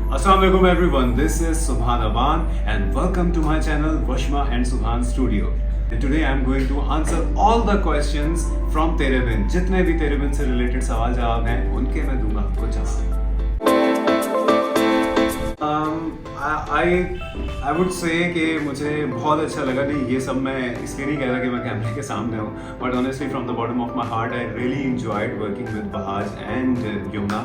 Assalamualaikum everyone, this is Subhan Aban and welcome to my channel Washma and Subhan Studio. And today I am going to answer all the questions from तेरे बिन. जितने भी तेरे बिन से related सवाल जवाब हैं उनके मैं दूंगा आपको जवाब. I would say कि मुझे बहुत अच्छा लगा. नहीं, ये सब मैं इसलिए नहीं कह रहा कि मैं कैमरे के सामने हूँ, but honestly from the bottom of my heart I really enjoyed working with Bahaj and Yumna,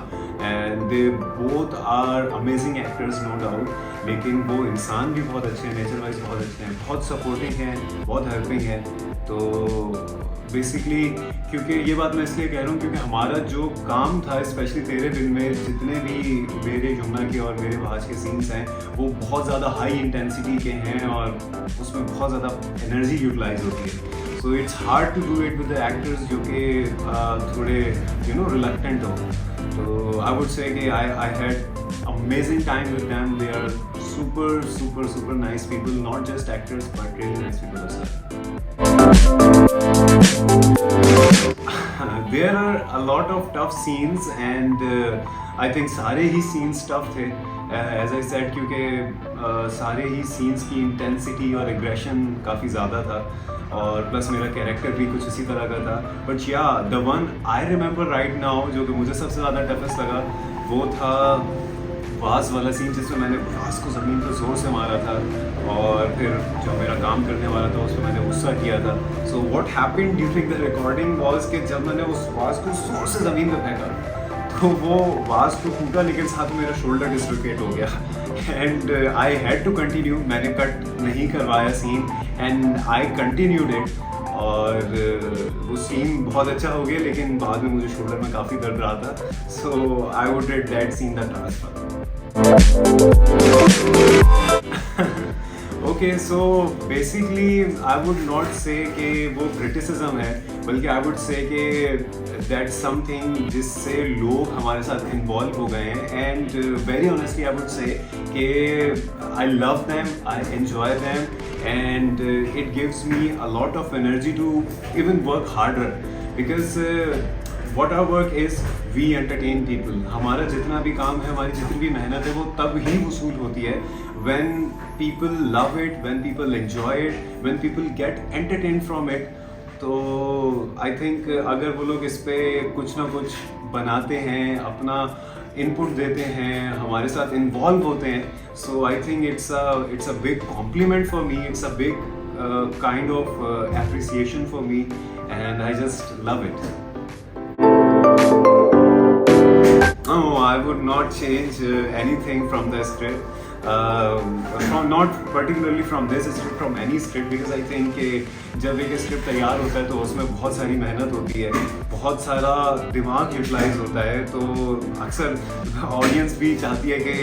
and they both are amazing actors no doubt. लेकिन वो इंसान भी बहुत अच्छे हैं, नेचर वाइज बहुत अच्छे हैं, बहुत सपोर्टिंग हैं, बहुत हेल्पिंग हैं. तो बेसिकली क्योंकि ये बात मैं इसलिए कह रहा हूँ क्योंकि हमारा जो काम था स्पेशली तेरे बिन में जितने भी मेरे यमुना के और मेरे भाज के सीन्स हैं वो बहुत ज़्यादा हाई इंटेंसिटी के हैं और उसमें बहुत ज़्यादा एनर्जी यूटिलाइज होती है. So it's hard to do it with the actors जो कि थोड़े रिलक्टेंट हो. तो आई वुड से कि I had amazing time with them. They are super nice people, not just actors but really nice people as well. There are a lot of tough scenes and I think सारे ही scenes tough थे. As I said क्योंकि सारे ही scenes की intensity और aggression काफ़ी ज़्यादा था और प्लस मेरा कैरेक्टर भी कुछ इसी तरह का था. बट या the one I remember right now जो कि मुझे सबसे ज़्यादा टफेस्ट लगा वो था वास वाला सीन जिसमें मैंने वास को ज़मीन पर ज़ोर से मारा था और फिर जो मेरा काम करने वाला था उस पर मैंने गुस्सा किया था. So what happened during the recording was कि जब मैंने उस वास को ज़ोर से ज़मीन पर फेंका तो वो वास तो टूटा लेकिन साथ में मेरा शोल्डर डिसलोकेट हो गया and I had to continue. मैंने कट नहीं करवाया scene and I continued it और वो सीन बहुत अच्छा हो गया लेकिन बाद में मुझे शोल्डर में काफ़ी दर्द रहा था. So I would rate that seen the transfer. Okay, so basically I would not say कि वो क्रिटिसिज्म है बल्कि आई वुड से कि दैट समथिंग जिससे लोग हमारे साथ इन्वॉल्व हो गए हैं and very honestly I would say कि I love them, I enjoy them and it gives me a lot of energy to even work harder because what our work is we entertain people. हमारा जितना भी काम है, हमारी जितनी भी मेहनत है वो तब ही वसूल होती है when people love it, when people enjoy it, when people get entertained from it. तो I think अगर वो लोग इस पे कुछ ना कुछ बनाते हैं, अपना इनपुट देते हैं, हमारे साथ इन्वॉल्व होते हैं, so I think it's a big compliment for me, it's a big kind of appreciation for me and I just love it. No, I would not change anything from the script. From not particularly from this script, from any script, because I think कि जब एक script तैयार होता है तो उसमें बहुत सारी मेहनत होती है, बहुत सारा दिमाग यूटिलाइज होता है. तो अक्सर ऑडियंस भी चाहती है कि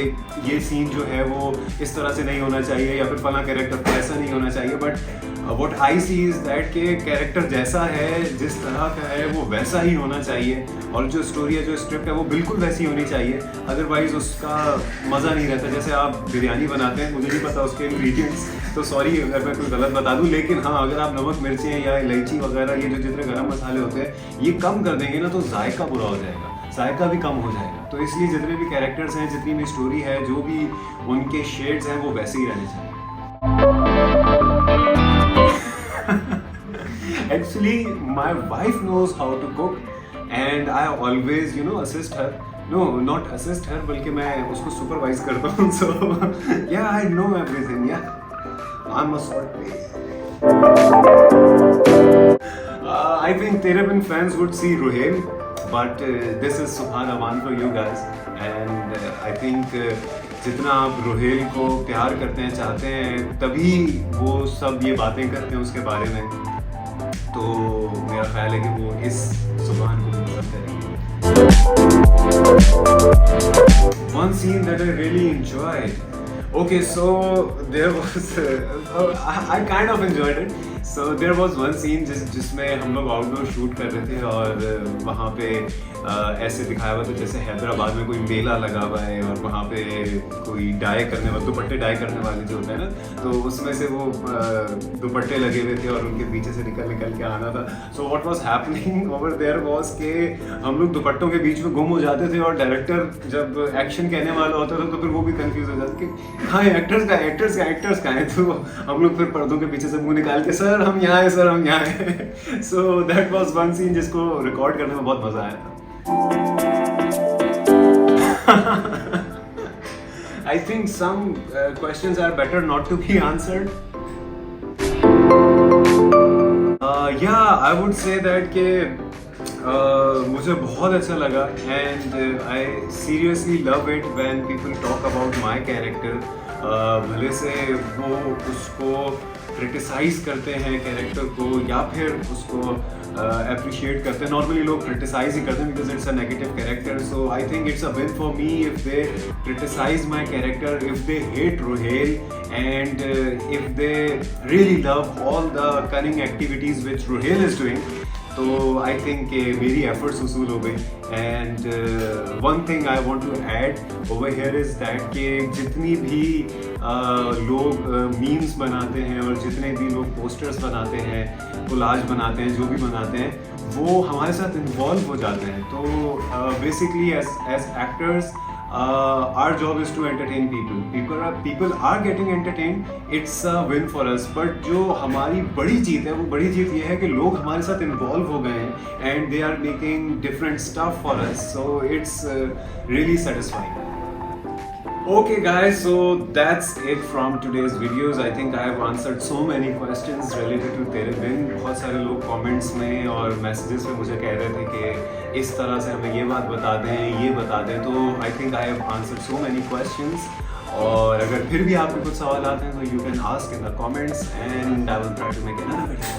ये सीन जो है वो इस तरह से नहीं होना चाहिए या फिर फला कैरेक्टर ऐसा नहीं होना चाहिए. But what I see is that कि कैरेक्टर जैसा है, जिस तरह का है वो वैसा ही होना चाहिए और जो स्टोरी है, जो स्क्रिप्ट है वो बिल्कुल वैसी होनी चाहिए. अदरवाइज उसका मज़ा नहीं रहता. जैसे आप बिरयानी बनाते हैं, मुझे नहीं पता उसके इंग्रेडिएंट्स, तो सॉरी अगर मैं कुछ गलत बता दूं, लेकिन हाँ अगर आप नमक मिर्चें या इलायची वगैरह ये जो जितने गरम मसाले होते हैं ये कम कर देंगे ना तो जायका बुरा हो जाएगा, जायका भी कम हो जाएगा. तो इसलिए जितने भी कैरेक्टर्स हैं, जितनी भी स्टोरी है, जो भी उनके शेड्स हैं वो वैसे ही रहने चाहिए. Actually, my wife knows how to cook and I always, assist her. No, not assist her, बल्कि मैं उसको supervise करता हूँ. So, yeah, I know everything. Yeah, I'm a salt bae. I think तेरे बिन fans would see Ruhail, but this is Subhan Aman for you guys, and I think जितना आप रुहेल को प्यार करते हैं, चाहते हैं, तभी वो सब ये बातें करते हैं उसके बारे में. तो मेरा ख्याल है कि वो इस जुबान को पसंद करेंगे. One scene that I really enjoyed. Okay, so there was I kind of enjoyed it. So there was one scene जिसमें हम लोग आउटडोर शूट कर रहे थे और वहाँ पे ऐसे दिखाया हुआ था जैसे हैदराबाद में कोई मेला लगा हुआ है और वहाँ पे कोई डाई करने वाले दुपट्टे डाई करने वाले जो होते हैं ना, तो उसमें से वो दुपट्टे लगे हुए थे और उनके पीछे से निकल के आना था. So what was happening over there was के हम लोग दुपट्टों के बीच में गुम हो जाते थे और डायरेक्टर जब एक्शन कहने वाला होता था तो फिर वो भी कंफ्यूज हो जाता कि हाँ एक्टर्स का है. तो हम लोग फिर पर्दों के पीछे से मुंह निकाल के सर हम यहाँ हैं. So that was one scene जिसको रिकॉर्ड करने में बहुत मजा आया था. I think some questions are better not to be answered. Yeah, I would say that कि मुझे बहुत अच्छा लगा and I seriously love it when people talk about my character. भले से वो उसको क्रिटिसाइज करते हैं कैरेक्टर को या फिर उसको अप्रिशिएट करते हैं. नॉर्मली लोग क्रिटिसाइज ही करते हैं because it's a negative character. So I think it's a win for me if they criticise my character, if they hate Rohel and if they really love all the cunning activities which Rohel is doing. तो I think मेरी efforts वसूल हो गई. And one thing I want to add over here is that कि जितनी भी लोग memes बनाते हैं और जितने भी लोग पोस्टर्स बनाते हैं, कोलाज बनाते हैं, जो भी बनाते हैं, वो हमारे साथ इन्वॉल्व हो जाते हैं. तो basically as actors our job is to entertain people. People are getting entertained. It's a win for us. But जो हमारी बड़ी जीत है वो बड़ी जीत ये है कि लोग हमारे साथ इन्वॉल्व हो गए हैं and they are making different stuff for us. So it's really satisfying. Okay guys, so that's it from today's videos. I think I have answered so many questions related to तेरे बिन. बहुत सारे लोग comments में और messages में मुझे कह रहे थे कि इस तरह से हमें ये बात बता दें, ये बता दें. तो I think I have answered so many questions. और अगर फिर भी आपको कुछ सवाल आते हैं तो you can ask in the comments and I will try to make another video.